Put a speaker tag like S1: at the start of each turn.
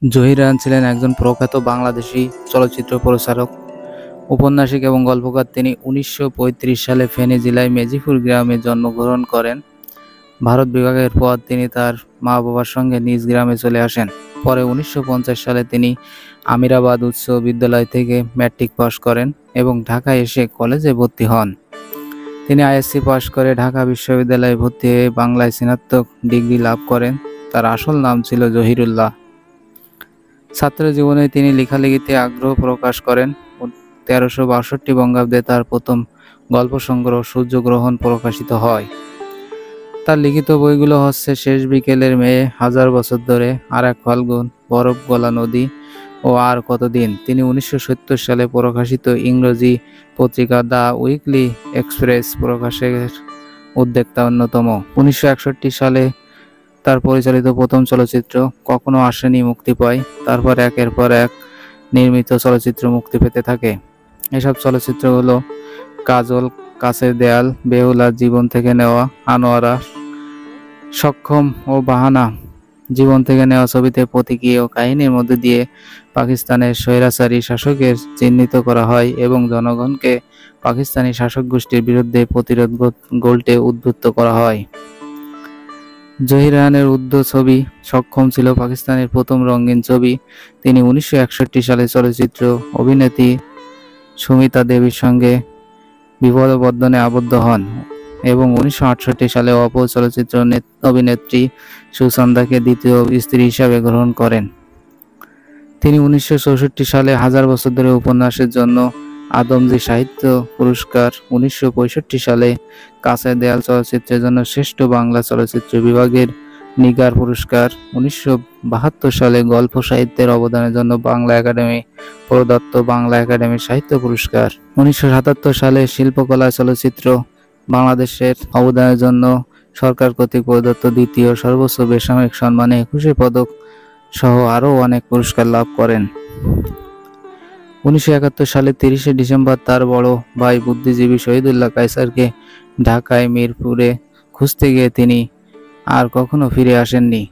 S1: জহির রায়হান ছিলেন একজন প্রখ্যাত বাংলাদেশী চলচ্চিত্র পরিচালক, ঔপন্যাসিক এবং গল্পকার। তিনি 1935 সালে ফেনী জেলায় মেজিপুর গ্রামে জন্মগ্রহণ করেন। ভারত বিভাগের পর তিনি তার মা-বাবার সঙ্গে নিজ গ্রামে চলে আসেন। পরে 1950 সালে তিনি আমিরাবাদ উচ্চ বিদ্যালয় থেকে ম্যাট্রিক পাশ করেন এবং ঢাকায় এসে কলেজে ভর্তি হন। তিনি আইএসসি পাশ করে ঢাকা বিশ্ববিদ্যালয়ে ভর্তি হয়ে বাংলায় স্নাতক ডিগ্রি লাভ করেন। তার আসল নাম ছিল জহিরুল্লাহ। ছাত্র জীবনে তিনি লেখালেখিতে আগ্রহ প্রকাশ করেন। 1362 বঙ্গাব্দে তার প্রথম গল্প সংগ্রহ সূর্যগ্রহণ প্রকাশিত হয়। তার লিখিত বইগুলো হচ্ছে শেষ বিকেলের মেয়ে, হাজার বছর ধরে, আর এক ফাল্গুন, বরফ গলা নদী ও আর কতদিন। তিনি 1970 সালে প্রকাশিত ইংরেজি পত্রিকা দ্য উইকলি এক্সপ্রেস প্রকাশের উদ্যোক্তা অন্যতম। 1961 সালে তার পরিচালিত প্রথম চলচ্চিত্র কখনো আসেনি মুক্তি পায়। তারপর একের পর এক নির্মিত চলচ্চিত্র মুক্তি পেতে থাকে। এসব চলচ্চিত্রগুলো কাজল, কাছের দেয়াল, বেহুলা, জীবন থেকে নেওয়া, আনোয়ারা, সক্ষম ও বাহানা। জীবন থেকে নেওয়া ছবিতে প্রতীকী ও কাহিনীর মধ্যে দিয়ে পাকিস্তানের স্বৈরাচারী শাসকের চিহ্নিত করা হয় এবং জনগণকে পাকিস্তানি শাসক গোষ্ঠীর বিরুদ্ধে প্রতিরোধ গড়তে উদ্বুদ্ধ করা হয়। জহির রায়হানের উর্দু ছবি সক্ষম ছিল পাকিস্তানের প্রথম রঙিন ছবি। তিনি 1961 সালে চলচ্চিত্র অভিনেত্রী সুমিতা দেবীর সঙ্গে বিবাহবন্ধনে আবদ্ধ হন এবং 1968 সালে অপর চলচ্চিত্র অভিনেত্রী সুসন্দাকে দ্বিতীয় স্ত্রী হিসাবে গ্রহণ করেন। তিনি 1964 সালে হাজার বছর ধরে উপন্যাসের জন্য আদমজী সাহিত্য পুরস্কার, 1965 সালে কাছের দেয়াল চলচ্চিত্রের জন্য শ্রেষ্ঠ বাংলা চলচ্চিত্র বিভাগের নিগার পুরস্কার, 1972 সালে গল্প সাহিত্যের অবদানের জন্য বাংলা একাডেমি প্রদত্ত বাংলা একাডেমি সাহিত্য পুরস্কার, 1977 সালে শিল্পকলা চলচ্চিত্র বাংলাদেশের অবদানের জন্য সরকার কর্তৃক প্রদত্ত দ্বিতীয় সর্বোচ্চ বেসামরিক সম্মানে 21 পদক সহ আরও অনেক পুরস্কার লাভ করেন। 1971 সালে 30 ডিসেম্বর তার বড় ভাই বুদ্ধিজীবী শহীদুল্লাহ কায়সারকে ঢাকায় মিরপুরে খুঁজতে গিয়ে তিনি আর কখনো ফিরে আসেননি।